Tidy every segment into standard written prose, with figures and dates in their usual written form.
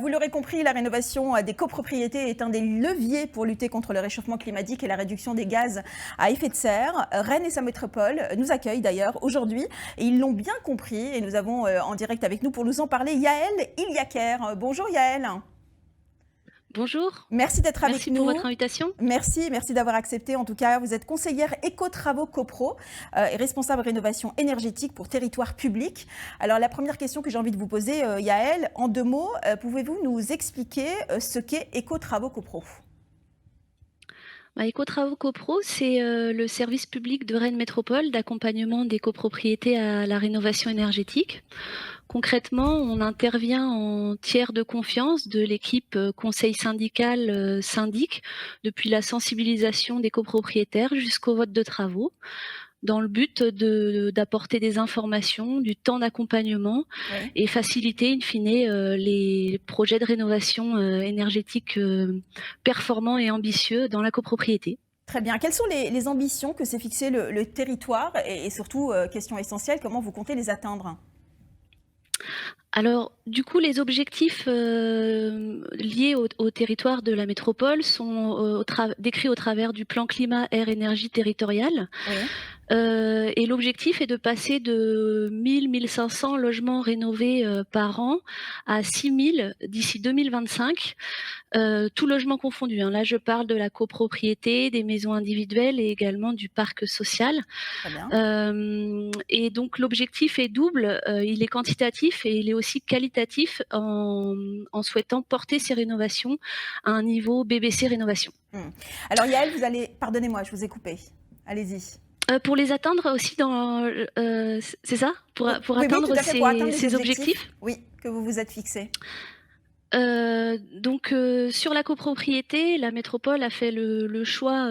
Vous l'aurez compris, la rénovation des copropriétés est un des leviers pour lutter contre le réchauffement climatique et la réduction des gaz à effet de serre. Rennes et sa métropole nous accueillent d'ailleurs aujourd'hui et ils l'ont bien compris. Et nous avons en direct avec nous pour nous en parler Yaël Iliaker. Bonjour Yaël. Bonjour, Merci d'être avec merci pour nous. votre invitation. Merci d'avoir accepté. En tout cas, vous êtes conseillère éco-travaux copro et responsable rénovation énergétique pour territoire public. Alors, la première question que j'ai envie de vous poser, Yaël, en 2 mots, pouvez-vous nous expliquer ce qu'est éco-travaux copro? Éco-travaux copro, c'est le service public de Rennes Métropole d'accompagnement des copropriétés à la rénovation énergétique. Concrètement, on intervient en tiers de confiance de l'équipe conseil syndical syndic, depuis la sensibilisation des copropriétaires jusqu'au vote de travaux, dans le but d'apporter des informations, du temps d'accompagnement Oui. et faciliter in fine les projets de rénovation énergétique performants et ambitieux dans la copropriété. Très bien. Quelles sont les ambitions que s'est fixé le territoire et surtout, question essentielle, comment vous comptez les atteindre? Alors, du coup, les objectifs liés au territoire de la métropole sont décrits au travers du plan climat, air, énergie territorial. Oui. Et l'objectif est de passer de 1 500 logements rénovés par an à 6 000 d'ici 2025, tous logements confondus, hein. Là, je parle de la copropriété, des maisons individuelles et également du parc social. Très bien. Et donc l'objectif est double, il est quantitatif et il est aussi qualitatif en souhaitant porter ces rénovations à un niveau BBC Rénovation. Alors Yaël, vous allez... Pardonnez-moi, je vous ai coupé. Allez-y. Pour les atteindre aussi c'est ça? Pour Oui, oui, tout atteindre à fait, pour atteindre les ces objectifs, objectifs? oui, que vous vous êtes fixés. Sur la copropriété, la métropole a fait le choix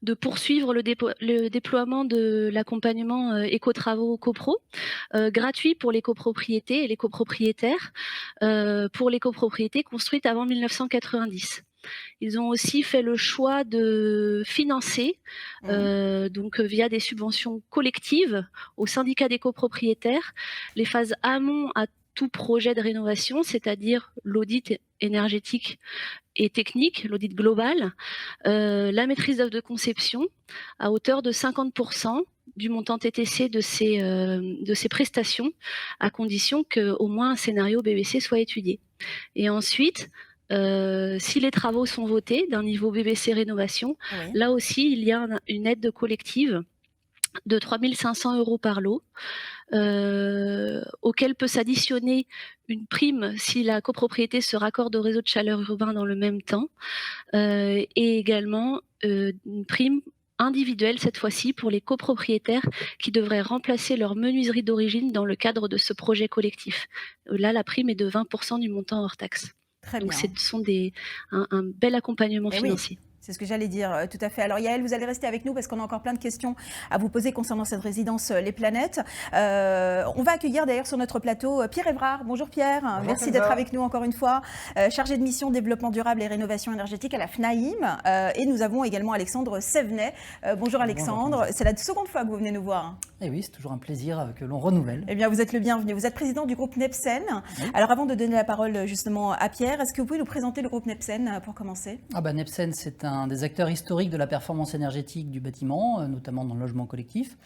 de poursuivre le déploiement de l'accompagnement éco-travaux copro, gratuit pour les copropriétés et les copropriétaires, pour les copropriétés construites avant 1990. Ils ont aussi fait le choix de financer, via des subventions collectives aux syndicats des copropriétaires, les phases amont à tout projet de rénovation, c'est-à-dire l'audit énergétique et technique, l'audit global, la maîtrise d'œuvre de conception à hauteur de 50% du montant TTC de ces prestations, à condition qu'au moins un scénario BBC soit étudié. Et ensuite, si les travaux sont votés d'un niveau BBC Rénovation, Oui. là aussi, il y a une aide collective de 3 500 € par lot, auquel peut s'additionner une prime si la copropriété se raccorde au réseau de chaleur urbain dans le même temps, et également une prime individuelle cette fois-ci pour les copropriétaires qui devraient remplacer leur menuiserie d'origine dans le cadre de ce projet collectif. Là, la prime est de 20% du montant hors taxe. Très Donc bien. ce sont un bel accompagnement Eh oui, financier. c'est ce que j'allais dire, tout à fait. Alors Yaël, vous allez rester avec nous parce qu'on a encore plein de questions à vous poser concernant cette résidence Les Planètes. On va accueillir d'ailleurs sur notre plateau Pierre Évrard. Bonjour Pierre, Bonjour merci Kenza. d'être avec nous encore une fois. Chargé de mission développement durable et rénovation énergétique à la FNAIM. Et nous avons également Alexandre Sévenet. Bonjour Alexandre, Bonjour. c'est la seconde fois que vous venez nous voir. Eh oui, c'est toujours un plaisir que l'on renouvelle. Eh bien, vous êtes le bienvenu. Vous êtes président du groupe Nepsen. Oui. Alors, avant de donner la parole justement à Pierre, est-ce que vous pouvez nous présenter le groupe Nepsen pour commencer? Nepsen, c'est un des acteurs historiques de la performance énergétique du bâtiment, notamment dans le logement collectif.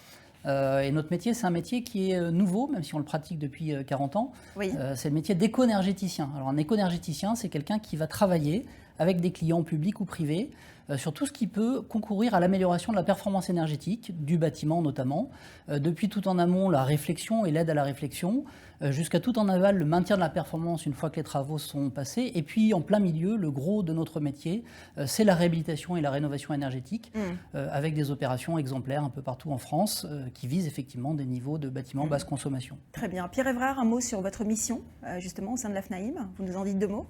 Et notre métier, c'est un métier qui est nouveau, même si on le pratique depuis 40 ans. Oui. C'est le métier d'éco-énergéticien. Alors un éco-énergéticien, c'est quelqu'un qui va travailler avec des clients publics ou privés sur tout ce qui peut concourir à l'amélioration de la performance énergétique du bâtiment notamment, depuis tout en amont la réflexion et l'aide à la réflexion, jusqu'à tout en aval le maintien de la performance une fois que les travaux sont passés, et puis en plein milieu, le gros de notre métier, c'est la réhabilitation et la rénovation énergétique, avec des opérations exemplaires un peu partout en France, qui visent effectivement des niveaux de bâtiments basse consommation. Très bien. Pierre Évrard, un mot sur votre mission, justement, au sein de la FNAIM. Vous nous en dites 2 mots?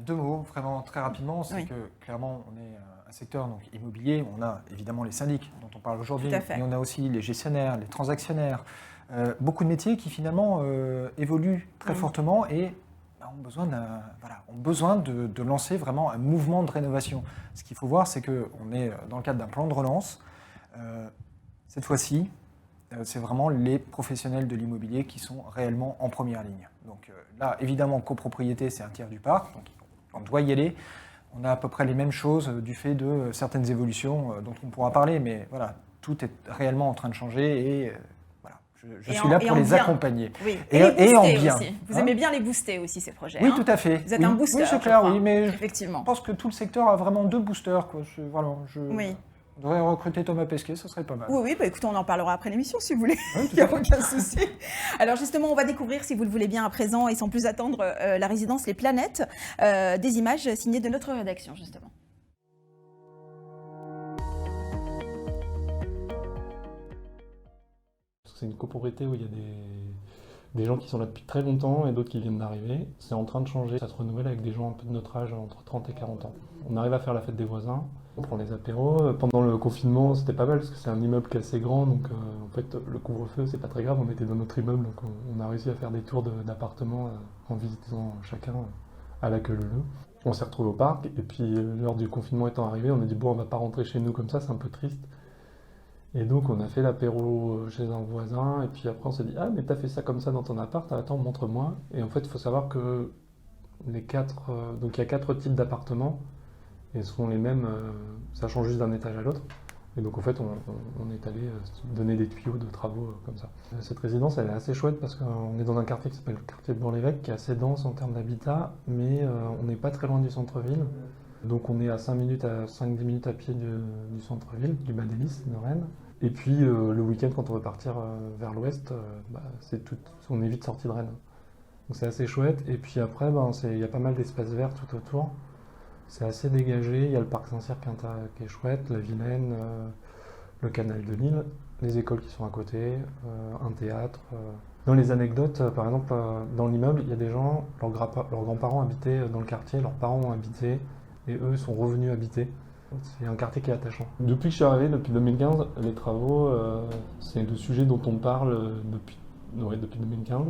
2 mots, vraiment très rapidement. C'est Oui. que clairement, on est un secteur donc, immobilier. On a évidemment les syndics dont on parle aujourd'hui, Tout à fait. mais on a aussi les gestionnaires, les transactionnaires. Beaucoup de métiers qui finalement évoluent très fortement et ont besoin de lancer vraiment un mouvement de rénovation. Ce qu'il faut voir, c'est qu'on est dans le cadre d'un plan de relance. Cette fois-ci, c'est vraiment les professionnels de l'immobilier qui sont réellement en première ligne. Donc là, évidemment, copropriété, c'est un tiers du parc, donc on doit y aller. On a à peu près les mêmes choses du fait de certaines évolutions dont on pourra parler, mais voilà, tout est réellement en train de changer et voilà, je suis là pour les accompagner. Oui. Et en bien. Aussi. Vous aimez bien les booster aussi, ces projets. Oui, tout à fait. Vous êtes un booster. Oui, c'est clair, oui, mais effectivement. je pense que tout le secteur a vraiment 2 boosters. Quoi. Voilà, oui. On devrait recruter Thomas Pesquet, ça serait pas mal. Oui, bah, écoutez, on en parlera après l'émission si vous voulez. Oui, il n'y a aucun souci. Alors justement, on va découvrir, si vous le voulez bien à présent, et sans plus attendre, la résidence Les Planètes, des images signées de notre rédaction, justement. C'est une copropriété où il y a des gens qui sont là depuis très longtemps et d'autres qui viennent d'arriver. C'est en train de changer, ça se renouvelle avec des gens un peu de notre âge, entre 30 et 40 ans. On arrive à faire la fête des voisins, on prend les apéros. Pendant le confinement, c'était pas mal parce que c'est un immeuble qui est assez grand, donc en fait le couvre-feu c'est pas très grave, on était dans notre immeuble, donc on a réussi à faire des tours d'appartements en visitant chacun à la queue leu. On s'est retrouvés au parc et puis l'heure du confinement étant arrivée, on a dit bon on va pas rentrer chez nous comme ça, c'est un peu triste. Et donc on a fait l'apéro chez un voisin, et puis après on s'est dit « Ah, mais t'as fait ça comme ça dans ton appart, attends, montre-moi ». Et en fait, il faut savoir que donc il y a 4 types d'appartements, et ce sont les mêmes, ça change juste d'un étage à l'autre. Et donc en fait, on est allé donner des tuyaux de travaux comme ça. Cette résidence, elle est assez chouette parce qu'on est dans un quartier qui s'appelle le quartier de Bourg-l'Évêque, qui est assez dense en termes d'habitat, mais on n'est pas très loin du centre-ville. Donc on est à 5-10 minutes à pied du centre-ville, du Bas des Lys, de Rennes. Et puis le week-end, quand on veut partir vers l'ouest, on est vite sorti de Rennes. Donc c'est assez chouette. Et puis après, il y a pas mal d'espaces verts tout autour. C'est assez dégagé. Il y a le parc Saint-Cyr qui est chouette, la Vilaine, le canal de Lille, les écoles qui sont à côté, un théâtre. Dans les anecdotes, par exemple, dans l'immeuble, il y a des gens, leurs grands-parents habitaient dans le quartier, leurs parents ont habité. Et eux sont revenus habiter. C'est un quartier qui est attachant. Depuis que je suis arrivé, depuis 2015, les travaux, c'est le sujet dont on parle depuis 2015.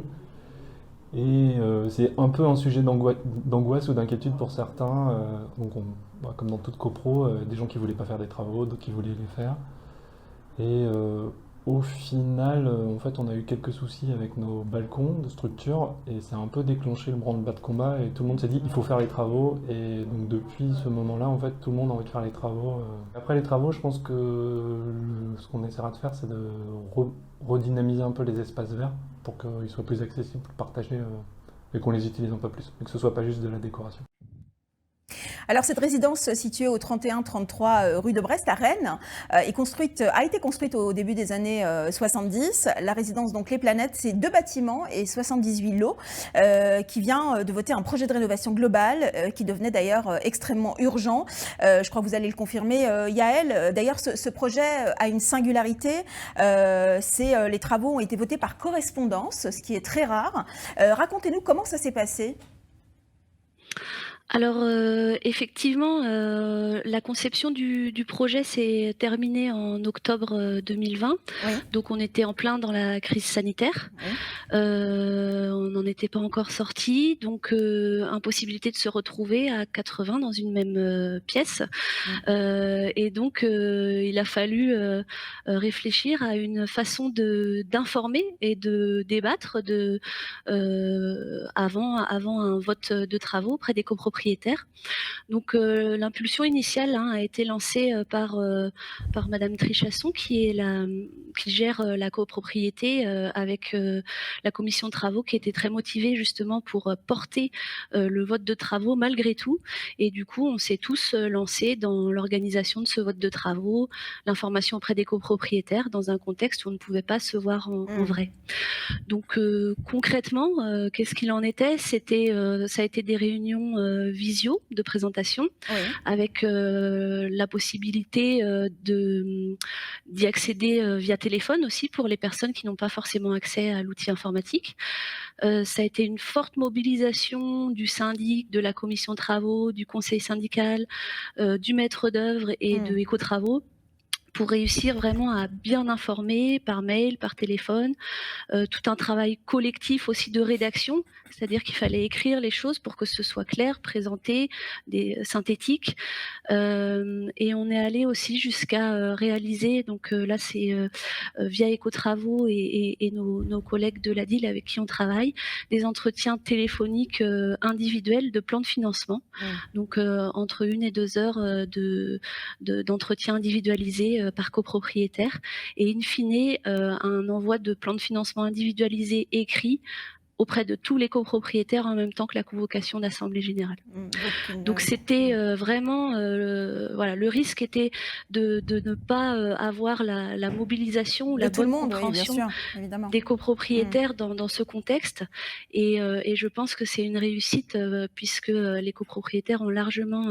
Et c'est un peu un sujet d'angoisse ou d'inquiétude pour certains. Donc comme dans toute copro, des gens qui ne voulaient pas faire des travaux, d'autres qui voulaient les faire. Et au final, en fait, on a eu quelques soucis avec nos balcons de structure et ça a un peu déclenché le branle-bas de combat et tout le monde s'est dit il faut faire les travaux et donc depuis ce moment-là, en fait, tout le monde a envie de faire les travaux. Après les travaux, je pense que ce qu'on essaiera de faire, c'est de redynamiser un peu les espaces verts pour qu'ils soient plus accessibles, plus partagés et qu'on les utilise un peu plus et que ce soit pas juste de la décoration. Alors cette résidence située au 31-33 rue de Brest à Rennes a été construite au début des années 70. La résidence donc Les Planètes, c'est 2 bâtiments et 78 lots qui vient de voter un projet de rénovation globale qui devenait d'ailleurs extrêmement urgent. Je crois que vous allez le confirmer, Yael. D'ailleurs ce projet a une singularité, les travaux ont été votés par correspondance, ce qui est très rare. Racontez-nous comment ça s'est passé. Alors effectivement, la conception du projet s'est terminée en octobre 2020. Oui. Donc on était en plein dans la crise sanitaire. Oui. On n'en était pas encore sorti, donc impossibilité de se retrouver à 80 dans une même pièce. Et donc il a fallu réfléchir à une façon d'informer et de débattre avant un vote de travaux auprès des copropriétaires. Donc l'impulsion initiale a été lancée par Madame Trichasson qui gère la copropriété avec la commission de travaux qui était très motivée justement pour porter le vote de travaux malgré tout. Et du coup, on s'est tous lancés dans l'organisation de ce vote de travaux, l'information auprès des copropriétaires dans un contexte où on ne pouvait pas se voir en vrai. Donc concrètement, qu'est-ce qu'il en était ? Ça a été des réunions visio de présentation, Oui. avec la possibilité d'y accéder via téléphone aussi pour les personnes qui n'ont pas forcément accès à l'outil informatique. Ça a été une forte mobilisation du syndic, de la commission de travaux, du conseil syndical, du maître d'œuvre et de Écotravaux, pour réussir vraiment à bien informer par mail, par téléphone, tout un travail collectif aussi de rédaction c'est-à-dire qu'il fallait écrire les choses pour que ce soit clair, présenté, synthétique. Et on est allé aussi jusqu'à réaliser, donc là c'est via Écotravaux et nos collègues de l'ADIL avec qui on travaille, des entretiens téléphoniques individuels de plans de financement. Donc entre 1 et 2 heures d'entretien individualisé par copropriétaire. Et in fine, un envoi de plan de financement individualisé écrit auprès de tous les copropriétaires en même temps que la convocation d'assemblée générale. Donc c'était vraiment, voilà, le risque était de ne pas avoir la mobilisation, la bonne compréhension des copropriétaires dans ce contexte. Et je pense que c'est une réussite puisque les copropriétaires ont largement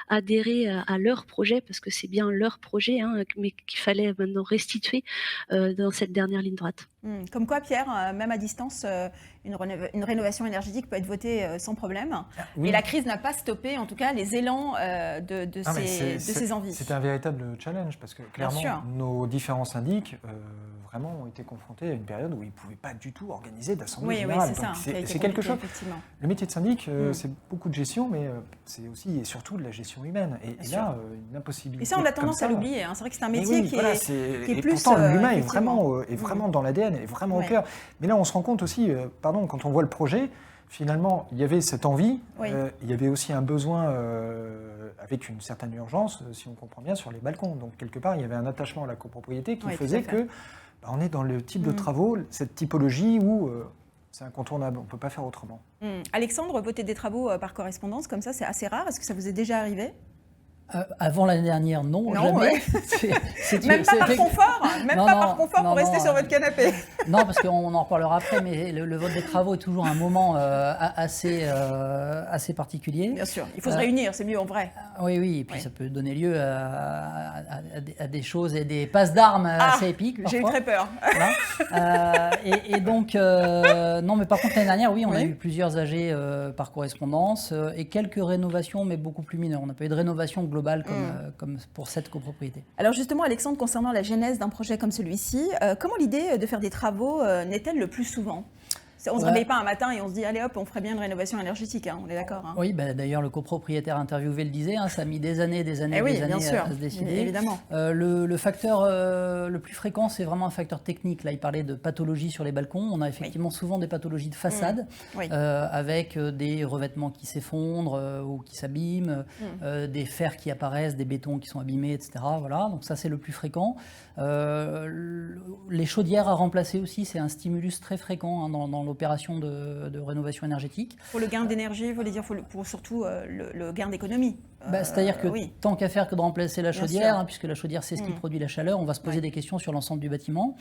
adhéré à leur projet, parce que c'est bien leur projet, hein, mais qu'il fallait maintenant restituer dans cette dernière ligne droite. Comme quoi, Pierre, même à distance, une rénovation énergétique peut être votée sans problème. Oui. Et la crise n'a pas stoppé, en tout cas, les élans de ces envies. C'est un véritable challenge, parce que clairement, nos différents syndics vraiment ont été confrontés à une période où ils ne pouvaient pas du tout organiser d'assemblée générale. C'est quelque chose. Le métier de syndic, c'est beaucoup de gestion, mais c'est aussi et surtout de la gestion humaine. Et là, une impossibilité. Et ça, on a tendance à l'oublier. Hein. C'est vrai que c'est un métier qui est et plus. Pourtant, l'humain est vraiment dans l'ADN, est vraiment au cœur. Mais là, on se rend compte aussi, quand on voit le projet, finalement, il y avait cette envie, il y avait aussi un besoin avec une certaine urgence, si on comprend bien, sur les balcons. Donc, quelque part, il y avait un attachement à la copropriété qui faisait que on est dans le type de travaux, cette typologie où c'est incontournable, on ne peut pas faire autrement. Alexandre, voter des travaux par correspondance, comme ça, c'est assez rare. Est-ce que ça vous est déjà arrivé ? Avant l'année dernière, non jamais. Même pas par confort, par confort pour rester sur votre canapé. Non, parce qu'on en reparlera après, mais le vote des travaux est toujours un moment assez particulier. Bien sûr, il faut se réunir, c'est mieux en vrai. Oui, et puis ça peut donner lieu à des choses et des passes d'armes assez épiques. J'ai eu très peur. Voilà. Et donc, non, mais par contre l'année dernière, oui, on a eu plusieurs AG par correspondance et quelques rénovations, mais beaucoup plus mineures. On n'a pas eu de rénovation globale comme pour cette copropriété. Alors justement, Alexandre, concernant la genèse d'un projet comme celui-ci, comment l'idée de faire des travaux naît-elle le plus souvent ? On ne se réveille pas un matin et on se dit, allez hop, on ferait bien une rénovation énergétique, hein, on est d'accord. Hein. Oui, d'ailleurs, le copropriétaire interviewé le disait, ça a mis des années à se décider. Évidemment. Le facteur le plus fréquent, c'est vraiment un facteur technique. Là, il parlait de pathologie sur les balcons. On a effectivement souvent des pathologies de façade, avec des revêtements qui s'effondrent ou qui s'abîment, des fers qui apparaissent, des bétons qui sont abîmés, etc. Voilà, donc ça, c'est le plus fréquent. Les chaudières à remplacer aussi, c'est un stimulus très fréquent dans l'opération de rénovation énergétique. Pour le gain d'énergie, vous voulez dire pour surtout le gain d'économie. C'est-à-dire que tant qu'à faire que de remplacer la chaudière, puisque la chaudière c'est ce qui produit la chaleur, on va se poser des questions sur l'ensemble du bâtiment.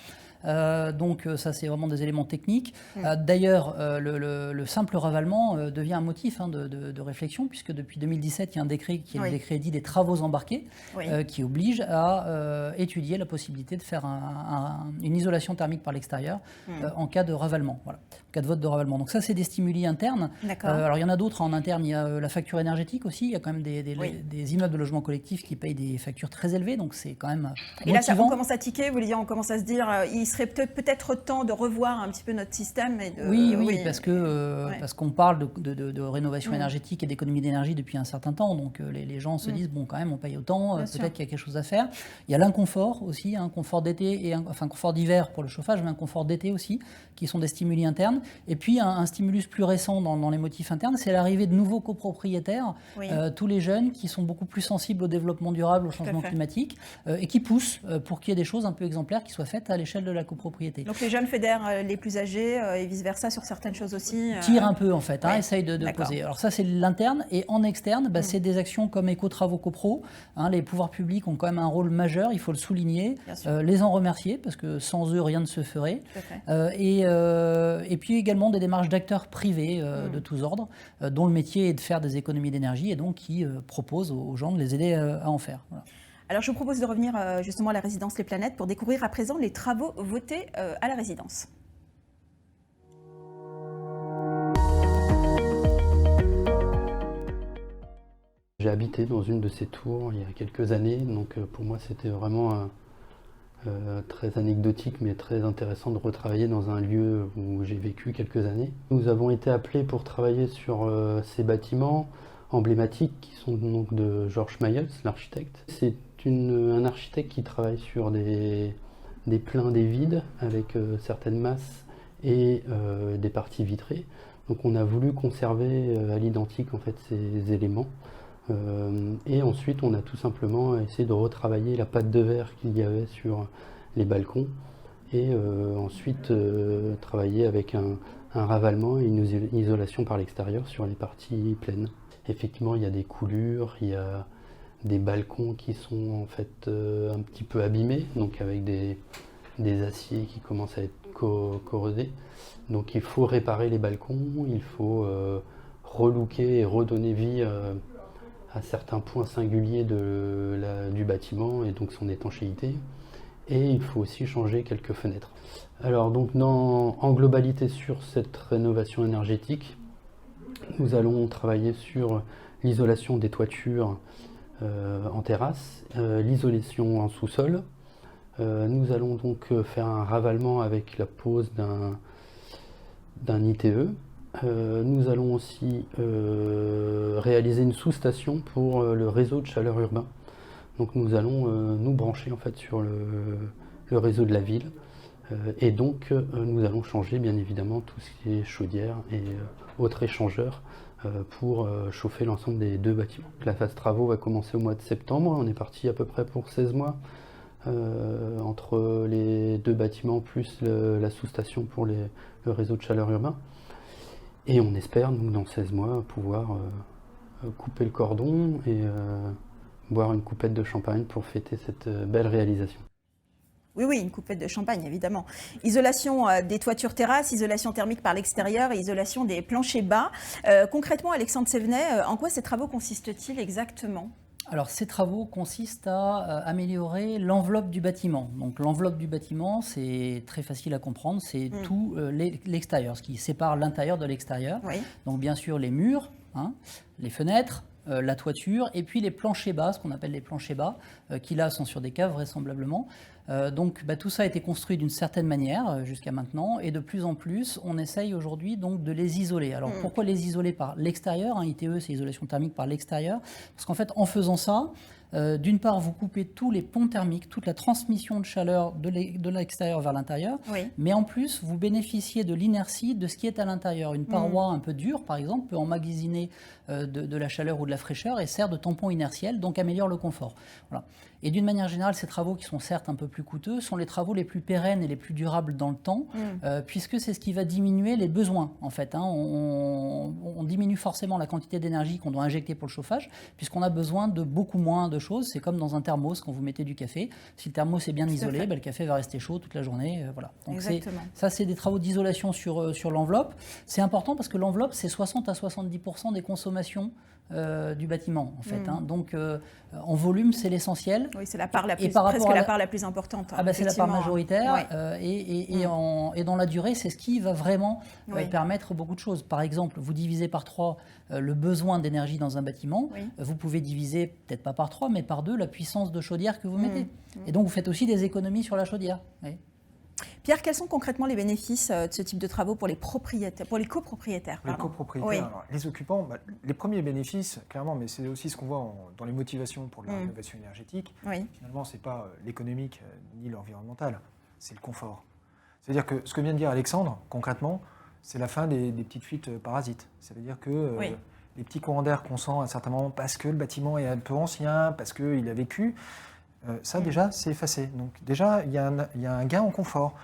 Donc ça c'est vraiment des éléments techniques. D'ailleurs le simple ravalement devient un motif de réflexion, puisque depuis 2017 il y a un décret qui est le décret dit des travaux embarqués, qui oblige à étudier la possibilité de faire une isolation thermique par l'extérieur en cas de ravalement. Voilà. En cas de vote de ravalement. Donc ça c'est des stimuli internes. Alors il y en a d'autres en interne, il y a la facture énergétique aussi, il y a quand même des immeubles de logement collectif qui payent des factures très élevées, donc c'est quand même motivant. Et là, on commence à tiquer, vous voulez dire, on commence à se dire, il serait peut-être temps de revoir un petit peu notre système. Oui, parce qu'on parle de rénovation énergétique et d'économie d'énergie depuis un certain temps, donc les gens se disent, bon, quand même, on paye autant, peut-être qu'il y a quelque chose à faire. Il y a l'inconfort aussi, un confort d'été, et un confort d'hiver pour le chauffage, mais un confort d'été aussi, qui sont des stimuli internes. Et puis, un stimulus plus récent dans les motifs internes, c'est l'arrivée de nouveaux copropriétaires, tous les jeunes qui sont beaucoup plus sensibles au développement durable, au changement climatique, et qui poussent pour qu'il y ait des choses un peu exemplaires qui soient faites à l'échelle de la copropriété. Donc les jeunes fédèrent les plus âgés et vice-versa sur certaines choses aussi Tirent un peu en fait, essayent de poser. Alors ça c'est l'interne, et en externe, c'est des actions comme Écotravaux Copro. Les pouvoirs publics ont quand même un rôle majeur, il faut le souligner, les en remercier, parce que sans eux rien ne se ferait. Et puis également des démarches d'acteurs privés de tous ordres, dont le métier est de faire des économies d'énergie et donc qui propose aux gens de les aider à en faire. Voilà. Alors je vous propose de revenir justement à la résidence Les Planètes pour découvrir à présent les travaux votés à la résidence. J'ai habité dans une de ces tours il y a quelques années, donc pour moi c'était vraiment très anecdotique mais très intéressant de retravailler dans un lieu où j'ai vécu quelques années. Nous avons été appelés pour travailler sur ces bâtiments emblématiques qui sont donc de George Myers, l'architecte. C'est un architecte qui travaille sur des pleins, des vides avec certaines masses et des parties vitrées. Donc on a voulu conserver à l'identique en fait ces éléments. Et ensuite on a tout simplement essayé de retravailler la pâte de verre qu'il y avait sur les balcons et ensuite travailler avec un ravalement et une isolation par l'extérieur sur les parties pleines. Effectivement il y a des coulures, il y a des balcons qui sont en fait un petit peu abîmés, donc avec des aciers qui commencent à être corrodés. Donc il faut réparer les balcons, il faut relooker et redonner vie à certains points singuliers du bâtiment et donc son étanchéité. Et il faut aussi changer quelques fenêtres. Alors donc en globalité sur cette rénovation énergétique, nous allons travailler sur l'isolation des toitures en terrasse, l'isolation en sous-sol. Nous allons donc faire un ravalement avec la pose d'un ITE. Nous allons aussi réaliser une sous-station pour le réseau de chaleur urbain. Donc nous allons nous brancher en fait sur le réseau de la ville. Et donc nous allons changer bien évidemment tout ce qui est chaudière et autres échangeurs pour chauffer l'ensemble des 2 bâtiments. La phase travaux va commencer au mois de septembre. On est parti à peu près pour 16 mois entre les 2 bâtiments plus la sous-station pour le réseau de chaleur urbain. Et on espère, nous, dans 16 mois, pouvoir couper le cordon et boire une coupette de champagne pour fêter cette belle réalisation. Oui, une coupette de champagne, évidemment. Isolation des toitures terrasses, isolation thermique par l'extérieur et isolation des planchers bas. Concrètement, Alexandre Sévenet, en quoi ces travaux consistent-ils exactement ? Alors, ces travaux consistent à améliorer l'enveloppe du bâtiment. Donc, l'enveloppe du bâtiment, c'est très facile à comprendre, c'est tout l'extérieur, ce qui sépare l'intérieur de l'extérieur. Oui. Donc, bien sûr, les murs, les fenêtres, la toiture, et puis les planchers bas, ce qu'on appelle les planchers bas, qui là sont sur des caves vraisemblablement. Donc tout ça a été construit d'une certaine manière jusqu'à maintenant, et de plus en plus, on essaye aujourd'hui donc de les isoler. Alors pourquoi les isoler par l'extérieur, ITE, c'est isolation thermique par l'extérieur, parce qu'en fait, en faisant ça, d'une part, vous coupez tous les ponts thermiques, toute la transmission de chaleur de l'extérieur vers l'intérieur, oui. Mais en plus, vous bénéficiez de l'inertie de ce qui est à l'intérieur. Une paroi un peu dure, par exemple, peut emmagasiner de la chaleur ou de la fraîcheur et sert de tampon inertiel, donc améliore le confort. Voilà. Et d'une manière générale, ces travaux qui sont certes un peu plus coûteux sont les travaux les plus pérennes et les plus durables dans le temps, puisque c'est ce qui va diminuer les besoins, en fait. On diminue forcément la quantité d'énergie qu'on doit injecter pour le chauffage, puisqu'on a besoin de beaucoup moins de choses. C'est comme dans un thermos quand vous mettez du café. Si le thermos est bien isolé, le café va rester chaud toute la journée. Voilà. Donc ça, c'est des travaux d'isolation sur l'enveloppe. C'est important parce que l'enveloppe, c'est 60 à 70% des consommations du bâtiment, en fait. Donc, en volume, c'est l'essentiel. Oui, c'est la part la plus, presque la part la plus importante. C'est la part majoritaire. Et dans la durée, c'est ce qui va vraiment permettre beaucoup de choses. Par exemple, vous divisez par 3 le besoin d'énergie dans un bâtiment. Vous pouvez diviser, peut-être pas par 3, mais par 2 la puissance de chaudière que vous mettez. Et donc, vous faites aussi des économies sur la chaudière. Pierre, quels sont concrètement les bénéfices de ce type de travaux pour les propriétaires, pour les copropriétaires? Les copropriétaires, alors, les occupants, les premiers bénéfices, clairement, mais c'est aussi ce qu'on voit dans les motivations pour la rénovation énergétique. Finalement, ce n'est pas l'économique ni l'environnemental, c'est le confort. C'est-à-dire que ce que vient de dire Alexandre, concrètement, c'est la fin des petites fuites parasites. Ça veut dire que les petits courants d'air qu'on sent à un certain moment parce que le bâtiment est un peu ancien, parce qu'il a vécu, ça déjà c'est effacé. Donc déjà il y a un gain en confort.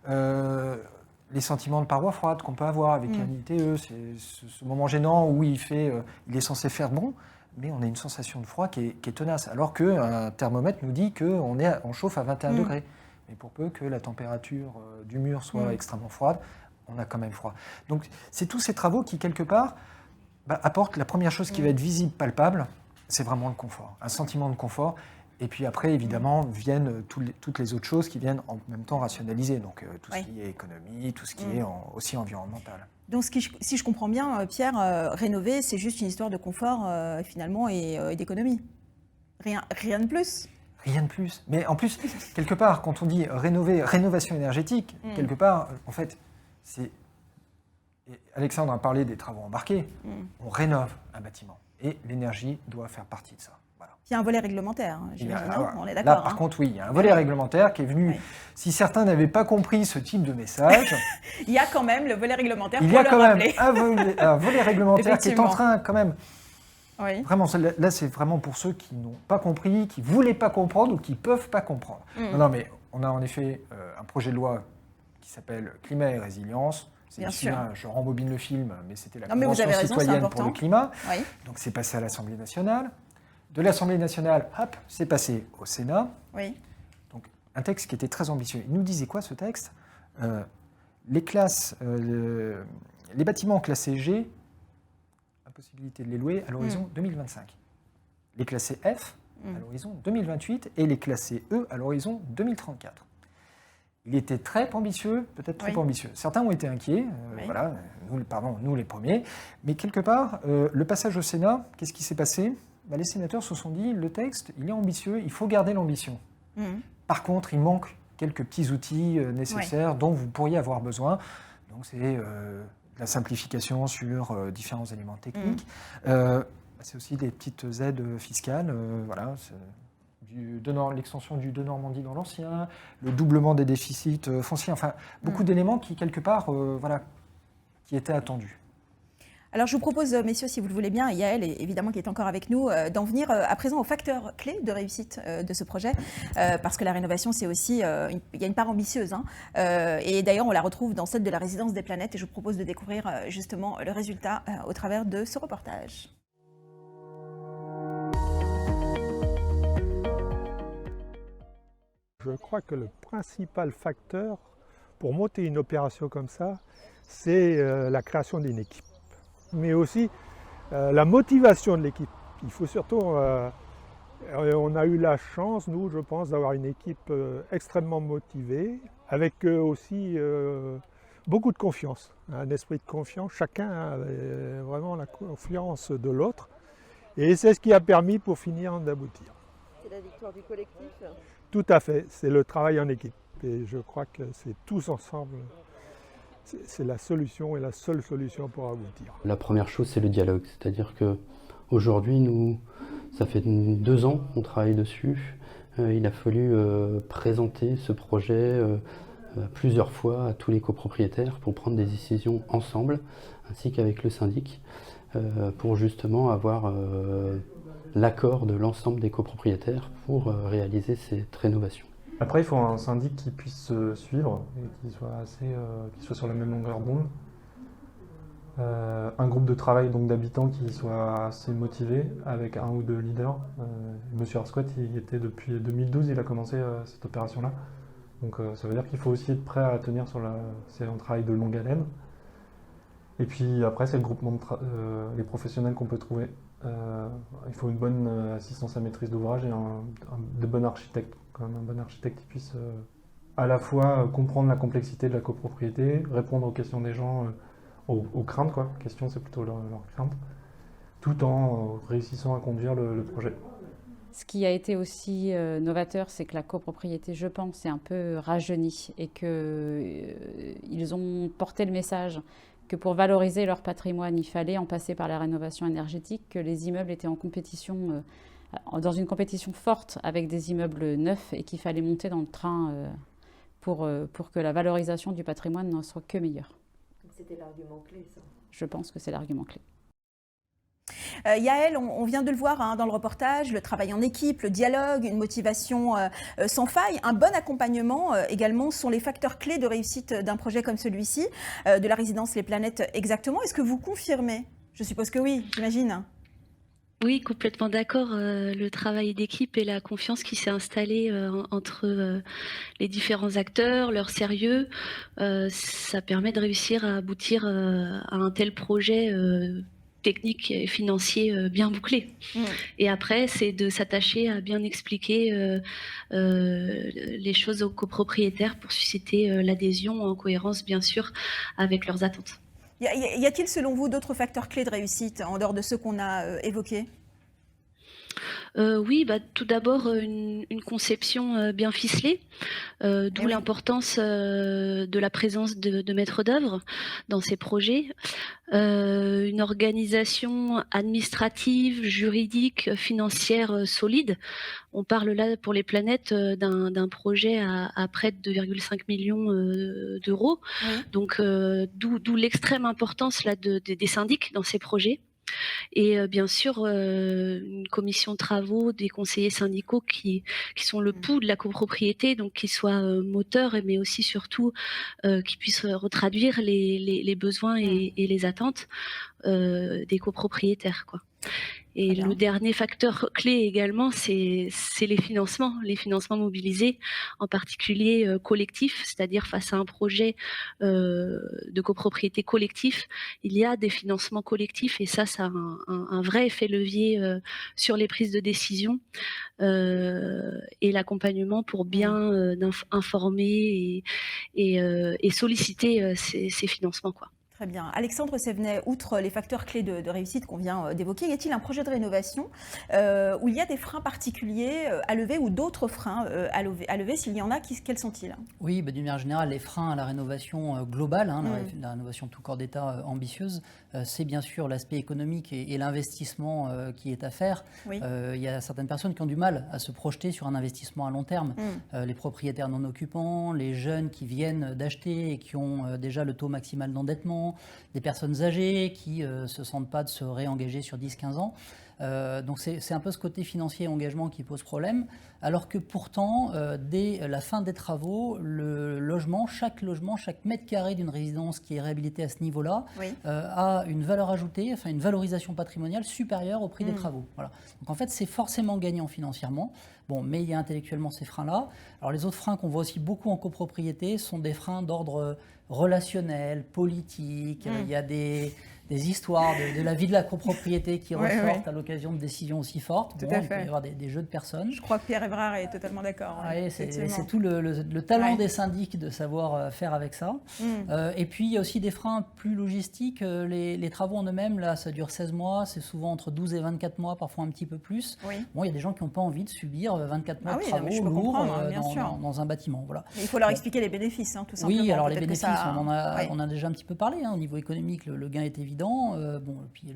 Les sentiments de paroi froide qu'on peut avoir avec un ITE, c'est ce moment gênant où il est censé faire bon, mais on a une sensation de froid qui est tenace, alors qu'un thermomètre nous dit qu'on chauffe à 21 degrés. Mais pour peu que la température du mur soit extrêmement froide, on a quand même froid. Donc c'est tous ces travaux qui quelque part apportent la première chose qui va être visible, palpable, c'est vraiment le confort, un sentiment de confort. Et puis après, évidemment, viennent toutes les autres choses qui viennent en même temps rationaliser. Donc tout ce qui est économie, tout ce qui est aussi environnemental. Donc si je comprends bien, Pierre, rénover, c'est juste une histoire de confort finalement et d'économie. Rien de plus. Rien de plus. Mais en plus, quelque part, quand on dit rénovation énergétique, quelque part, en fait, c'est... et Alexandre a parlé des travaux embarqués. On rénove un bâtiment. Et l'énergie doit faire partie de ça. Voilà. Il y a un volet réglementaire, j'imagine, on est Là, d'accord. par contre, oui, il y a un volet réglementaire qui est venu... Oui. Si certains n'avaient pas compris ce type de message... Il y a quand même le volet réglementaire il pour y a le quand même rappeler. un volet réglementaire qui est en Effectivement. train, quand même... Oui. Vraiment, là, c'est vraiment pour ceux qui n'ont pas compris, qui ne voulaient pas comprendre ou qui ne peuvent pas comprendre. Non, mais on a en effet un projet de loi qui s'appelle Climat et résilience. Bien sûr. Je rembobine le film, mais c'était la Non, mais vous Convention avez raison, c'est citoyenne pour important. le climat. Oui. Donc c'est passé à l'Assemblée nationale. De l'Assemblée nationale, hop, c'est passé au Sénat. Oui. Donc un texte qui était très ambitieux. Il nous disait quoi ce texte? Les bâtiments classés G, impossibilité de les louer à l'horizon 2025. Les classés F à l'horizon 2028 et les classés E à l'horizon 2034. Il était très ambitieux, peut-être trop ambitieux. Certains ont été inquiets, voilà, nous les premiers. Mais quelque part, le passage au Sénat, qu'est-ce qui s'est passé? Les sénateurs se sont dit, le texte, il est ambitieux, il faut garder l'ambition. Par contre, il manque quelques petits outils nécessaires dont vous pourriez avoir besoin. Donc c'est la simplification sur différents éléments techniques. C'est aussi des petites aides fiscales, voilà, l'extension du Denormandie dans l'ancien, le doublement des déficits fonciers, enfin beaucoup d'éléments qui quelque part, voilà, qui étaient attendus. Alors je vous propose, messieurs, si vous le voulez bien, et Yael, évidemment, qui est encore avec nous, d'en venir à présent aux facteurs clés de réussite de ce projet, parce que la rénovation, c'est aussi, il y a une part ambitieuse, hein, et d'ailleurs on la retrouve dans celle de la résidence des planètes, et je vous propose de découvrir justement le résultat au travers de ce reportage. Je crois que le principal facteur pour monter une opération comme ça, c'est la création d'une équipe, mais aussi la motivation de l'équipe. Il faut surtout, on a eu la chance, nous, je pense, d'avoir une équipe extrêmement motivée, avec aussi beaucoup de confiance, un esprit de confiance. Chacun avait vraiment la confiance de l'autre, et c'est ce qui a permis pour finir d'aboutir. C'est la victoire du collectif? Tout à fait, c'est le travail en équipe. Et je crois que c'est tous ensemble, c'est la solution et la seule solution pour aboutir. La première chose, c'est le dialogue. C'est-à-dire qu'aujourd'hui, nous, ça fait 2 ans qu'on travaille dessus. Il a fallu présenter ce projet plusieurs fois à tous les copropriétaires pour prendre des décisions ensemble, ainsi qu'avec le syndic, pour justement avoir l'accord de l'ensemble des copropriétaires pour réaliser cette rénovation. Après, il faut un syndic qui puisse se suivre et qui soit sur la même longueur d'onde. Un groupe de travail donc d'habitants qui soit assez motivé avec 1 ou 2 leaders. Monsieur Arsquat, il était depuis 2012, il a commencé cette opération-là. Donc ça veut dire qu'il faut aussi être prêt à tenir c'est un travail de longue haleine. Et puis après, c'est le groupement les professionnels qu'on peut trouver. Il faut une bonne assistance à maîtrise d'ouvrage et de bons architectes, quand même un bon architecte qui puisse à la fois comprendre la complexité de la copropriété, répondre aux questions des gens, aux craintes, quoi. Question, c'est plutôt leurs craintes, tout en réussissant à conduire le projet. Ce qui a été aussi novateur, c'est que la copropriété, je pense, est un peu rajeunie et qu'ils ont porté le message que pour valoriser leur patrimoine, il fallait en passer par la rénovation énergétique, que les immeubles étaient en compétition, dans une compétition forte avec des immeubles neufs et qu'il fallait monter dans le train pour que la valorisation du patrimoine n'en soit que meilleure. C'était l'argument clé, ça. Je pense que c'est l'argument clé. Yael, on vient de le voir dans le reportage, le travail en équipe, le dialogue, une motivation sans faille, un bon accompagnement également sont les facteurs clés de réussite d'un projet comme celui-ci, de la résidence Les Planètes exactement. Est-ce que vous confirmez? Je suppose que oui, j'imagine. Oui, complètement d'accord. Le travail d'équipe et la confiance qui s'est installée entre les différents acteurs, leur sérieux, ça permet de réussir à aboutir à un tel projet technique et financier bien bouclé. Et après, c'est de s'attacher à bien expliquer les choses aux copropriétaires pour susciter l'adhésion en cohérence, bien sûr, avec leurs attentes. Y a-t-il, selon vous, d'autres facteurs clés de réussite en dehors de ceux qu'on a évoqués? Oui, tout d'abord une conception bien ficelée, d'où l'importance de la présence de maîtres d'œuvre dans ces projets. Une organisation administrative, juridique, financière solide. On parle là pour les planètes d'un projet à près de 2,5 millions d'euros. Oui. Donc d'où l'extrême importance là des syndics dans ces projets. Et bien sûr, une commission de travaux, des conseillers syndicaux qui sont le pouls de la copropriété, donc qui soient moteurs, mais aussi surtout qui puissent retraduire les besoins et les attentes des copropriétaires, quoi. Et le dernier facteur clé également, c'est les financements mobilisés, en particulier collectifs, c'est-à-dire face à un projet de copropriété collectif, il y a des financements collectifs et ça a un vrai effet levier sur les prises de décision et l'accompagnement pour bien informer et solliciter ces financements, quoi. Très bien. Alexandre Sévenet, outre les facteurs clés de réussite qu'on vient d'évoquer, y a-t-il un projet de rénovation où il y a des freins particuliers à lever ou d'autres freins à lever? S'il y en a, quels sont-ils? Oui, d'une manière générale, les freins à la rénovation globale, la rénovation tout corps d'État ambitieuse, c'est bien sûr l'aspect économique et l'investissement qui est à faire. Oui. Il y a certaines personnes qui ont du mal à se projeter sur un investissement à long terme. Les propriétaires non occupants, les jeunes qui viennent d'acheter et qui ont déjà le taux maximal d'endettement, des personnes âgées qui ne se sentent pas de se réengager sur 10-15 ans. Donc c'est un peu ce côté financier et engagement qui pose problème, alors que pourtant, dès la fin des travaux, chaque mètre carré d'une résidence qui est réhabilité à ce niveau-là a une valeur ajoutée, enfin une valorisation patrimoniale supérieure au prix des travaux. Voilà. Donc en fait, c'est forcément gagnant financièrement. Bon, mais il y a intellectuellement ces freins-là. Alors les autres freins qu'on voit aussi beaucoup en copropriété sont des freins d'ordre relationnel, politique. Il y a des histoires de la vie de la copropriété qui ressortent à l'occasion de décisions aussi fortes. Tout à fait. Il peut y avoir des jeux de personnes. Je crois que Pierre Évrard est totalement d'accord. C'est tout le talent des syndics de savoir faire avec ça. Et puis il y a aussi des freins plus logistiques. Les travaux en eux-mêmes, là, ça dure 16 mois, c'est souvent entre 12 et 24 mois, parfois un petit peu plus. Bon, il y a des gens qui n'ont pas envie de subir 24 mois de travaux lourds dans un bâtiment. Voilà. Mais il faut leur expliquer les bénéfices, tout simplement. Oui, alors les bénéfices, on a déjà un petit peu parlé. Au niveau économique, le gain est évident. Puis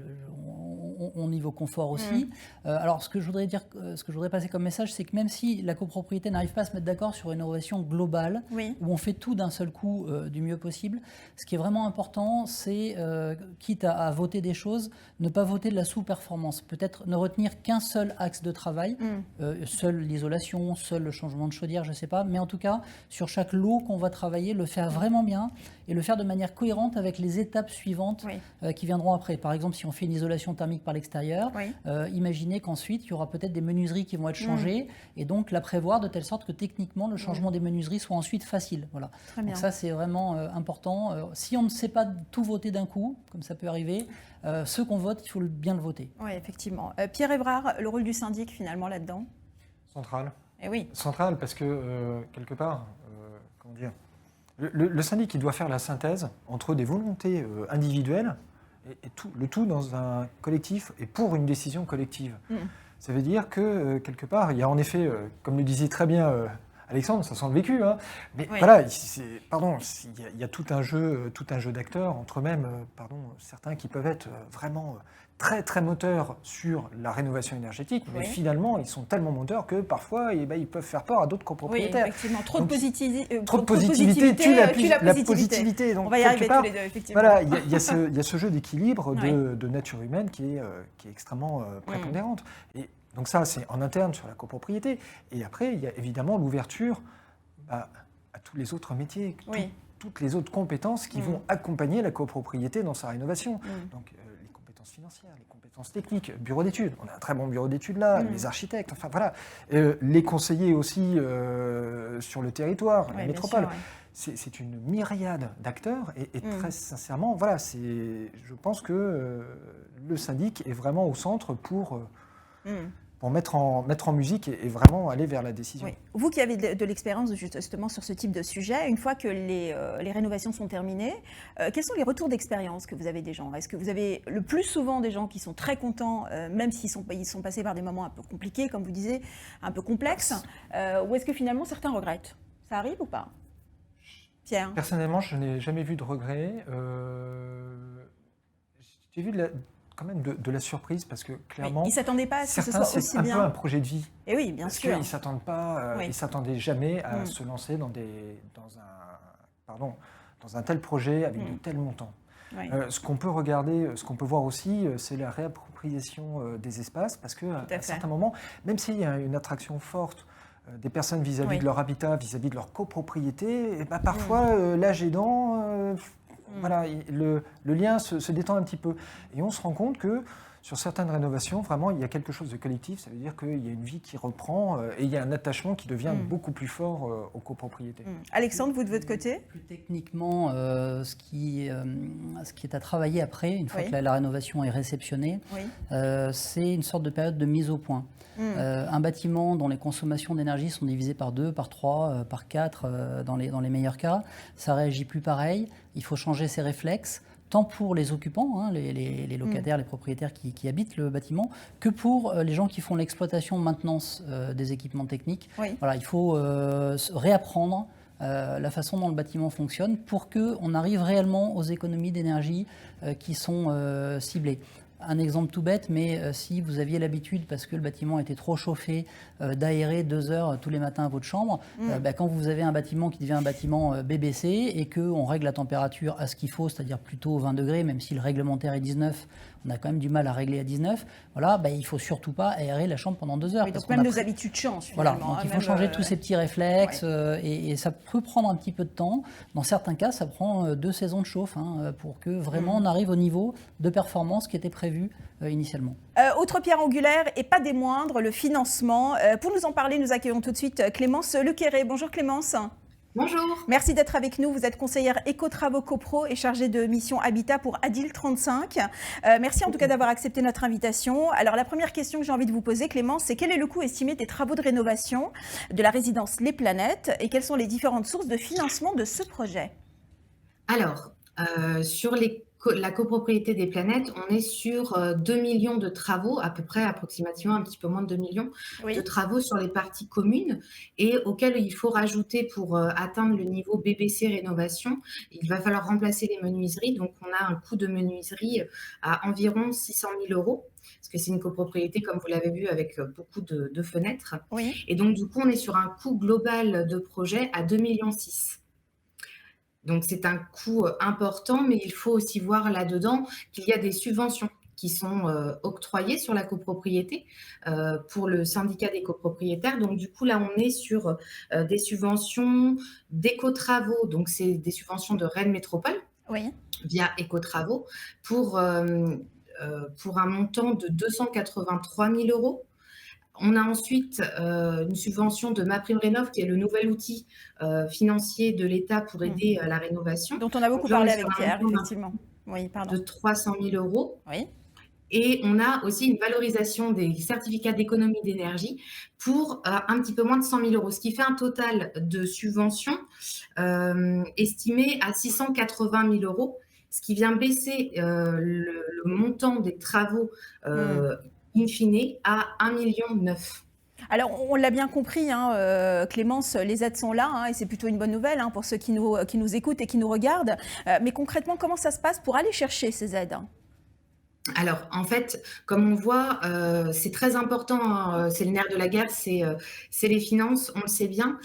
au niveau confort aussi. Alors ce que je voudrais passer comme message, c'est que même si la copropriété n'arrive pas à se mettre d'accord sur une innovation globale, où on fait tout d'un seul coup du mieux possible, ce qui est vraiment important, c'est, quitte à voter des choses, ne pas voter de la sous-performance. Peut-être ne retenir qu'un seul axe de travail, seule l'isolation, seul le changement de chaudière, je ne sais pas, mais en tout cas, sur chaque lot qu'on va travailler, le faire vraiment bien et le faire de manière cohérente avec les étapes suivantes qui viendront après. Par exemple, si on fait une isolation thermique par l'extérieur, imaginez qu'ensuite, il y aura peut-être des menuiseries qui vont être changées et donc la prévoir de telle sorte que techniquement, le changement des menuiseries soit ensuite facile. Voilà. Donc ça, c'est vraiment important. Si on ne sait pas tout voter d'un coup, comme ça peut arriver, ce qu'on vote, il faut bien le voter. Oui, effectivement. Pierre Évrard, le rôle du syndic, finalement, là-dedans? Central. Eh oui. Central, parce que, quelque part, comment dire, le syndic, il doit faire la synthèse entre des volontés individuelles et le tout dans un collectif et pour une décision collective. Ça veut dire que, quelque part, il y a en effet, comme le disait très bien Alexandre, ça sent le vécu, mais voilà, il y a tout un jeu d'acteurs, entre même, certains qui peuvent être vraiment très très moteurs sur la rénovation énergétique, mais finalement, ils sont tellement moteurs que parfois, ils peuvent faire peur à d'autres copropriétaires. Oui, effectivement, trop de positivité tue la positivité. Donc, on va y arriver tous les deux, effectivement. Voilà, il y a ce jeu d'équilibre de nature humaine qui est extrêmement prépondérante. Et donc ça, c'est en interne sur la copropriété. Et après, il y a évidemment l'ouverture à tous les autres métiers, toutes les autres compétences qui vont accompagner la copropriété dans sa rénovation. Donc les compétences financières, les compétences techniques, bureau d'études. On a un très bon bureau d'études là, les architectes, enfin voilà. Les conseillers aussi sur le territoire, la métropole. C'est une myriade d'acteurs et très sincèrement, voilà, je pense que le syndic est vraiment au centre pour pour mettre en musique et vraiment aller vers la décision. Oui. Vous qui avez de l'expérience justement sur ce type de sujet, une fois que les rénovations sont terminées, quels sont les retours d'expérience que vous avez des gens? Est-ce que vous avez le plus souvent des gens qui sont très contents, même s'ils sont passés par des moments un peu compliqués, comme vous disiez, un peu complexes, ou est-ce que finalement certains regrettent? Ça arrive ou pas? Pierre? Personnellement, je n'ai jamais vu de regret. J'ai vu quand même de la surprise parce que clairement, ils ne s'attendaient pas à ce que ce certains, soit aussi c'est un bien. peu un projet de vie. Et oui, bien Parce sûr. qu'ils ne s'attendent pas, Oui. ils s'attendaient jamais à se lancer dans un tel projet avec de tels montants. Oui. Ce qu'on peut regarder, ce qu'on peut voir aussi, c'est la réappropriation des espaces parce qu'à un certain moment, même s'il y a une attraction forte des personnes vis-à-vis de leur habitat, vis-à-vis de leur copropriété, et parfois l'âge aidant, voilà, le lien se détend un petit peu. Et on se rend compte que sur certaines rénovations, vraiment, il y a quelque chose de collectif. Ça veut dire qu'il y a une vie qui reprend et il y a un attachement qui devient beaucoup plus fort aux copropriétés. Alexandre, vous de votre côté? Plus techniquement, ce qui est à travailler après, une fois que la rénovation est réceptionnée, c'est une sorte de période de mise au point. Un bâtiment dont les consommations d'énergie sont divisées par 2, par 3, par 4 dans les meilleurs cas, ça réagit plus pareil. Il faut changer ses réflexes, tant pour les occupants, hein, les locataires, les propriétaires qui habitent le bâtiment, que pour les gens qui font l'exploitation, maintenance des équipements techniques. Voilà, il faut réapprendre la façon dont le bâtiment fonctionne pour qu'on arrive réellement aux économies d'énergie qui sont ciblées. Un exemple tout bête, mais si vous aviez l'habitude, parce que le bâtiment était trop chauffé, d'aérer 2 heures tous les matins à votre chambre, quand vous avez un bâtiment qui devient un bâtiment BBC et qu'on règle la température à ce qu'il faut, c'est-à-dire plutôt 20 degrés, même si le réglementaire est 19, on a quand même du mal à régler à 19, voilà, il ne faut surtout pas aérer la chambre pendant 2 heures. Oui, donc même nos habitudes changent finalement. Voilà, donc il faut changer tous ces petits réflexes et ça peut prendre un petit peu de temps. Dans certains cas, ça prend 2 saisons de chauffe pour que vraiment on arrive au niveau de performance qui était prévu initialement. Autre pierre angulaire, et pas des moindres, le financement. Pour nous en parler, nous accueillons tout de suite Clémence Lequéré. Bonjour Clémence. Bonjour. Merci d'être avec nous. Vous êtes conseillère éco-travaux copro et chargée de mission Habitat pour Adil 35. Merci en tout cas d'avoir accepté notre invitation. Alors la première question que j'ai envie de vous poser, Clémence, c'est quel est le coût estimé des travaux de rénovation de la résidence Les Planètes et quelles sont les différentes sources de financement de ce projet? Alors, sur la copropriété des Planètes, on est sur 2 millions de travaux, à peu près, approximativement un petit peu moins de 2 millions de travaux sur les parties communes et auxquels il faut rajouter pour atteindre le niveau BBC rénovation, il va falloir remplacer les menuiseries. Donc, on a un coût de menuiserie à environ 600 000 €. Parce que c'est une copropriété, comme vous l'avez vu, avec beaucoup de fenêtres. Et donc, du coup, on est sur un coût global de projet à 2,6 millions. Donc, c'est un coût important, mais il faut aussi voir là-dedans qu'il y a des subventions qui sont octroyées sur la copropriété pour le syndicat des copropriétaires. Donc, du coup, là, on est sur des subventions d'éco-travaux. Donc, c'est des subventions de Rennes Métropole via éco-travaux pour un montant de 283 000 €. On a ensuite une subvention de MaPrimeRénov, qui est le nouvel outil financier de l'État pour aider à la rénovation. Dont on a beaucoup parlé avec Pierre, effectivement. Oui, pardon. De 300 000 €. Oui. Et on a aussi une valorisation des certificats d'économie d'énergie pour un petit peu moins de 100 000 €, ce qui fait un total de subventions estimé à 680 000 €, ce qui vient baisser le montant des travaux in fine à 1,9 million. Alors, on l'a bien compris, Clémence, les aides sont là et c'est plutôt une bonne nouvelle pour ceux qui nous écoutent et qui nous regardent. Mais concrètement, comment ça se passe pour aller chercher ces aides ? Alors, en fait, comme on voit, c'est très important, c'est le nerf de la guerre, c'est les finances, on le sait bien.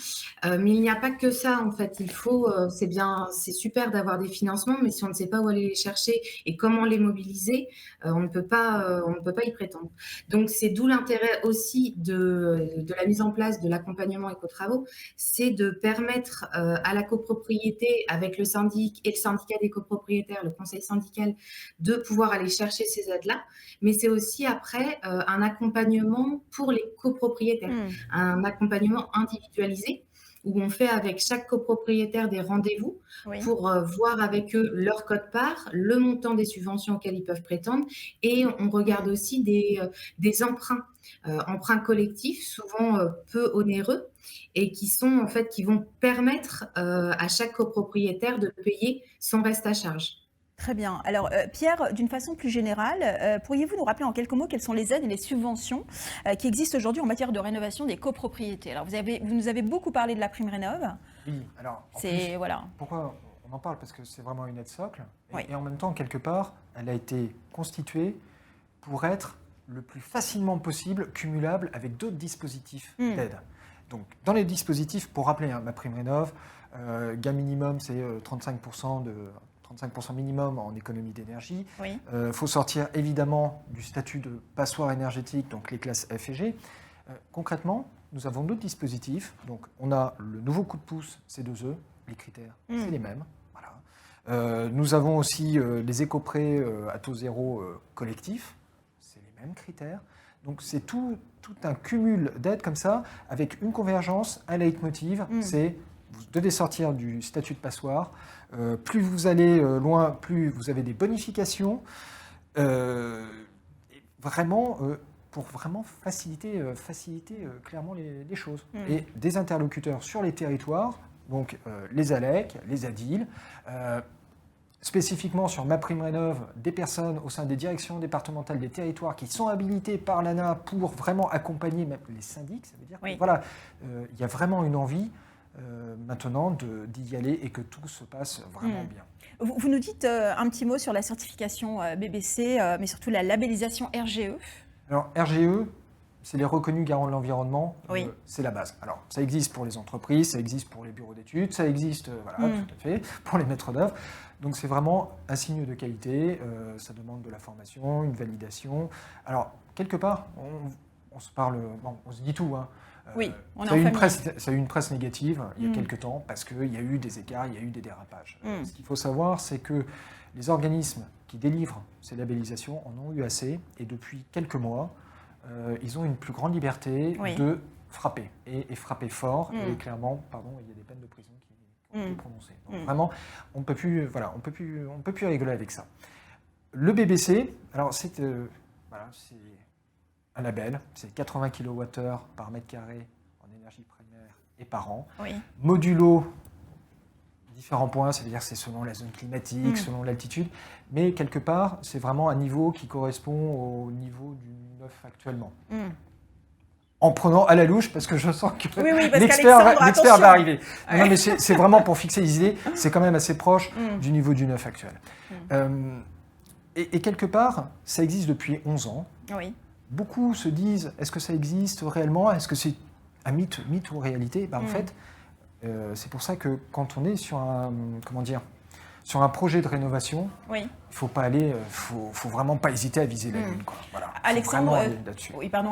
Mais il n'y a pas que ça, en fait. Il faut, c'est super d'avoir des financements, mais si on ne sait pas où aller les chercher et comment les mobiliser, on ne peut pas y prétendre. Donc, c'est d'où l'intérêt aussi de la mise en place de l'accompagnement éco-travaux, c'est de permettre à la copropriété, avec le syndic et le syndicat des copropriétaires, le conseil syndical, de pouvoir aller chercher ces aides-là, mais c'est aussi après un accompagnement pour les copropriétaires, un accompagnement individualisé où on fait avec chaque copropriétaire des rendez-vous pour voir avec eux leur quote-part, le montant des subventions auxquelles ils peuvent prétendre, et on regarde aussi des emprunts, emprunts collectifs, souvent peu onéreux, et qui vont permettre à chaque copropriétaire de payer son reste à charge. Très bien. Alors, Pierre, d'une façon plus générale, pourriez-vous nous rappeler en quelques mots quelles sont les aides et les subventions qui existent aujourd'hui en matière de rénovation des copropriétés? Alors, vous nous avez beaucoup parlé de la prime rénov'. Oui, alors, pourquoi on en parle? Parce que c'est vraiment une aide socle. Et en même temps, quelque part, elle a été constituée pour être le plus facilement possible cumulable avec d'autres dispositifs d'aide. Donc, dans les dispositifs, pour rappeler, ma prime rénov', gain minimum, c'est 35% minimum en économie d'énergie. Il faut sortir évidemment du statut de passoire énergétique, donc les classes F et G. Concrètement, nous avons d'autres dispositifs. Donc, on a le nouveau coup de pouce C2E, les critères, c'est les mêmes. Voilà. Nous avons aussi les éco-prêts à taux zéro collectifs, c'est les mêmes critères. Donc, c'est tout un cumul d'aides comme ça, avec une convergence, un leitmotiv, c'est vous devez sortir du statut de passoire. Plus vous allez loin, plus vous avez des bonifications. Vraiment, pour vraiment faciliter clairement les choses. Et des interlocuteurs sur les territoires, donc les ALEC, les ADIL, spécifiquement sur MaPrimeRénov', des personnes au sein des directions départementales des territoires qui sont habilitées par l'ANA pour vraiment accompagner même les syndics. Ça veut dire que voilà, il y a vraiment une envie maintenant d'y aller et que tout se passe vraiment bien. Vous nous dites un petit mot sur la certification BBC, mais surtout la labellisation RGE. Alors RGE, c'est les reconnus garants de l'environnement, c'est la base. Alors ça existe pour les entreprises, ça existe pour les bureaux d'études, ça existe tout à fait pour les maîtres d'œuvre. Donc c'est vraiment un signe de qualité, ça demande de la formation, une validation. Alors quelque part, on se parle, on se dit tout, hein. Ça a eu une presse négative il y a quelques temps parce qu'il y a eu des écarts, il y a eu des dérapages. Ce qu'il faut savoir, c'est que les organismes qui délivrent ces labellisations en ont eu assez et depuis quelques mois, ils ont une plus grande liberté de frapper et frapper fort et clairement, il y a des peines de prison qui ont été prononcées. Donc vraiment, on ne peut plus rigoler avec ça. Le BBC, alors c'est un label, c'est 80 kWh par mètre carré en énergie primaire et par an. Modulo, différents points, c'est-à-dire c'est selon la zone climatique, selon l'altitude, mais quelque part, c'est vraiment un niveau qui correspond au niveau du neuf actuellement. En prenant à la louche, parce que je sens que l'expert va arriver. Non, mais c'est vraiment pour fixer les idées, c'est quand même assez proche du niveau du neuf actuel. Et quelque part, ça existe depuis 11 ans. Beaucoup se disent, est-ce que ça existe réellement? Est-ce que c'est un mythe ou réalité? En fait, c'est pour ça que quand on est sur un projet de rénovation, il faut pas aller, faut vraiment pas hésiter à viser la lune, quoi. Voilà. Alexandre,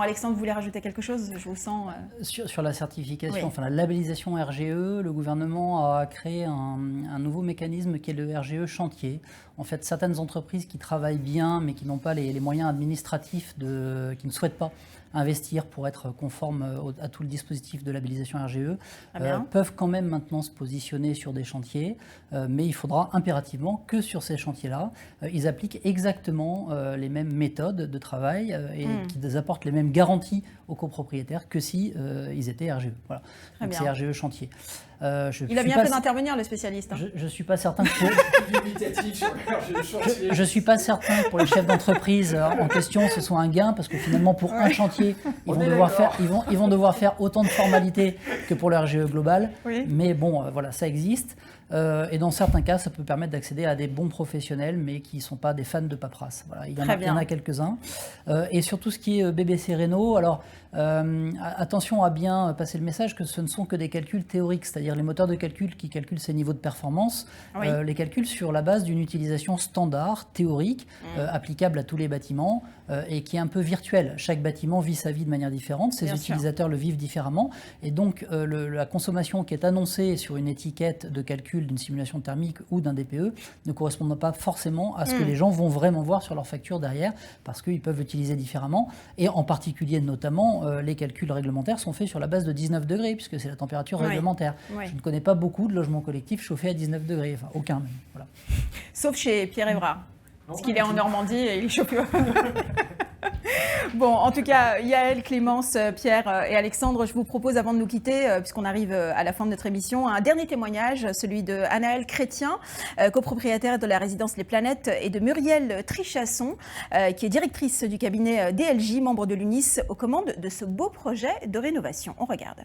Alexandre, vous voulez rajouter quelque chose? Je vous sens. Sur la certification, enfin la labellisation RGE, le gouvernement a créé un nouveau mécanisme qui est le RGE chantier. En fait, certaines entreprises qui travaillent bien, mais qui n'ont pas les moyens administratifs, qui ne souhaitent pas investir pour être conformes à tout le dispositif de labellisation RGE, peuvent quand même maintenant se positionner sur des chantiers, mais il faudra impérativement que sur ces chantiers-là, ils appliquent exactement les mêmes méthodes de travail et qu'ils apportent les mêmes garanties aux copropriétaires que si ils étaient RGE. Voilà. Donc c'est RGE chantier. Il a bien fait d'intervenir, le spécialiste. Je ne suis pas certain que je suis pas certain que pour les chefs d'entreprise en question, ce soit un gain, parce que finalement, pour un chantier, ils vont devoir faire autant de formalités que pour le RGE global. Mais bon, voilà, ça existe. Et dans certains cas, ça peut permettre d'accéder à des bons professionnels, mais qui ne sont pas des fans de paperasse. Voilà, il y en a quelques-uns. Et sur tout ce qui est BBC Réno, alors attention à bien passer le message que ce ne sont que des calculs théoriques, c'est-à-dire les moteurs de calcul qui calculent ces niveaux de performance, les calculent sur la base d'une utilisation standard, théorique, applicable à tous les bâtiments, et qui est un peu virtuelle. Chaque bâtiment vit sa vie de manière différente, ses utilisateurs le vivent différemment, et donc la consommation qui est annoncée sur une étiquette de calcul calcul d'une simulation thermique ou d'un DPE ne correspondent pas forcément à ce que les gens vont vraiment voir sur leur facture derrière, parce qu'ils peuvent l'utiliser différemment. Et en particulier, notamment, les calculs réglementaires sont faits sur la base de 19 degrés, puisque c'est la température réglementaire. Je ne connais pas beaucoup de logements collectifs chauffés à 19 degrés, enfin aucun même. Voilà. Sauf chez Pierre Évrard, parce qu'il est en Normandie et il est chauffé. Bon, en tout cas, Yaël, Clémence, Pierre et Alexandre, je vous propose, avant de nous quitter, puisqu'on arrive à la fin de notre émission, un dernier témoignage, celui de Anaëlle Chrétien, copropriétaire de la résidence Les Planètes, et de Muriel Trichasson, qui est directrice du cabinet DLJ, membre de l'UNIS, aux commandes de ce beau projet de rénovation. On regarde.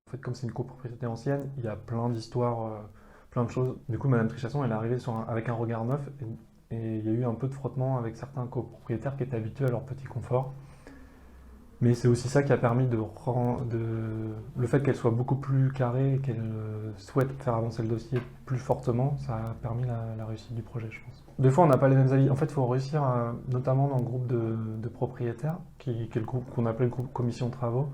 En fait, comme c'est une copropriété ancienne, il y a plein d'histoires, plein de choses. Du coup, Madame Trichasson, elle est arrivée avec un regard neuf et il y a eu un peu de frottement avec certains copropriétaires qui étaient habitués à leur petit confort. Mais c'est aussi ça qui a permis le fait qu'elle soit beaucoup plus carrée et qu'elle souhaite faire avancer le dossier plus fortement, ça a permis la réussite du projet, je pense. Des fois, on n'a pas les mêmes avis. En fait, il faut réussir, notamment dans le groupe de propriétaires, qui est le groupe qu'on appelait le groupe commission de travaux.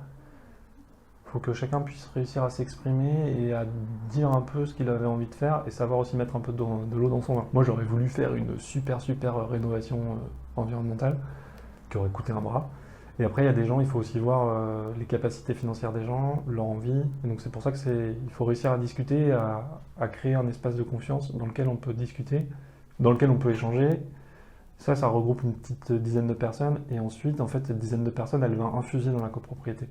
Il faut que chacun puisse réussir à s'exprimer et à dire un peu ce qu'il avait envie de faire et savoir aussi mettre un peu de l'eau dans son vin. Moi, j'aurais voulu faire une super rénovation environnementale qui aurait coûté un bras. Et après, il y a des gens, il faut aussi voir les capacités financières des gens, leur envie. Et donc c'est pour ça qu'il faut réussir à discuter, à créer un espace de confiance dans lequel on peut discuter, dans lequel on peut échanger. Ça regroupe une petite dizaine de personnes. Et ensuite, en fait, cette dizaine de personnes, elle va infuser dans la copropriété.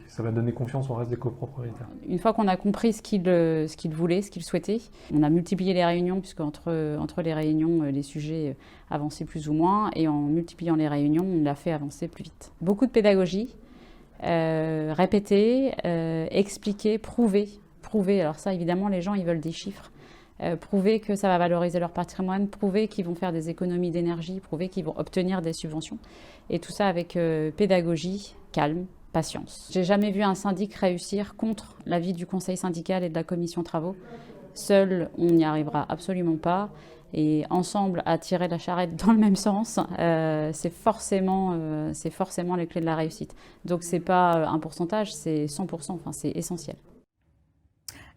Ça va donner confiance au reste des copropriétaires. Une fois qu'on a compris ce qu'il voulait, ce qu'il souhaitait, on a multiplié les réunions, puisque entre les réunions, les sujets avançaient plus ou moins, et en multipliant les réunions, on l'a fait avancer plus vite. Beaucoup de pédagogie, répéter, expliquer, prouver. Alors ça, évidemment, les gens, ils veulent des chiffres. Prouver que ça va valoriser leur patrimoine, prouver qu'ils vont faire des économies d'énergie, prouver qu'ils vont obtenir des subventions. Et tout ça avec pédagogie, calme, patience. J'ai jamais vu un syndic réussir contre l'avis du conseil syndical et de la commission travaux. Seul, on n'y arrivera absolument pas. Et ensemble, à tirer la charrette dans le même sens, c'est forcément les clés de la réussite. Donc c'est pas un pourcentage, c'est 100%, enfin c'est essentiel.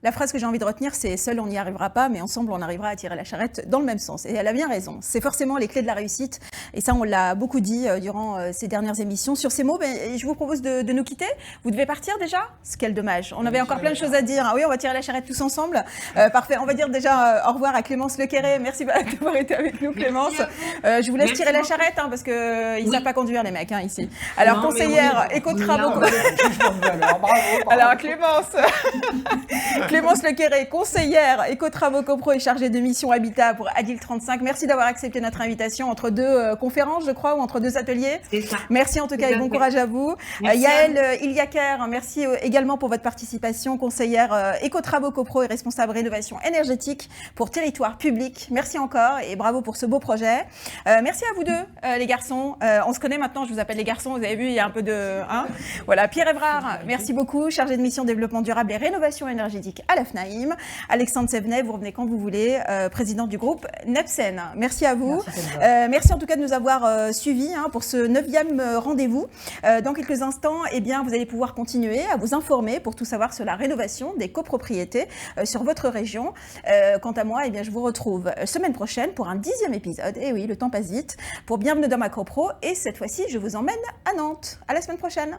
La phrase que j'ai envie de retenir, c'est « seul on n'y arrivera pas, mais ensemble on arrivera à tirer la charrette dans le même sens ». Et elle a bien raison. C'est forcément les clés de la réussite. Et ça, on l'a beaucoup dit durant ces dernières émissions. Sur ces mots, je vous propose de nous quitter. Vous devez partir déjà ? Quel dommage. On avait encore plein de choses à dire. Ah oui, on va tirer la charrette tous ensemble. Parfait. On va dire déjà au revoir à Clémence Lequéré. Merci d'avoir été avec nous, Clémence. Je vous laisse tirer la charrette parce qu'ils ne savent pas conduire, les mecs, ici. Alors, conseillère éco-travaux. Alors, Clémence Lequéré, conseillère éco-travaux copro et chargée de mission Habitat pour Adil 35. Merci d'avoir accepté notre invitation entre deux conférences, je crois, ou entre deux ateliers. C'est ça. Merci en tout cas et bon courage à vous. Yaël Iliaker, merci également pour votre participation, conseillère éco-travaux copro et responsable rénovation énergétique pour Territoire Public. Merci encore et bravo pour ce beau projet. Merci à vous deux, les garçons. On se connaît maintenant, je vous appelle les garçons, vous avez vu, il y a un peu de... Voilà, Pierre Évrard, merci beaucoup, chargé de mission développement durable et rénovation énergétique à la FNAIM. Alexandre Sévenet, vous revenez quand vous voulez, président du groupe Nepsen. Merci à vous. Merci en tout cas de nous avoir suivis pour ce 9e rendez-vous. Dans quelques instants, vous allez pouvoir continuer à vous informer pour tout savoir sur la rénovation des copropriétés sur votre région. Quant à moi, je vous retrouve semaine prochaine pour un 10e épisode. Et oui, le temps passe vite. Pour Bienvenue dans ma copro. Et cette fois-ci, je vous emmène à Nantes. À la semaine prochaine.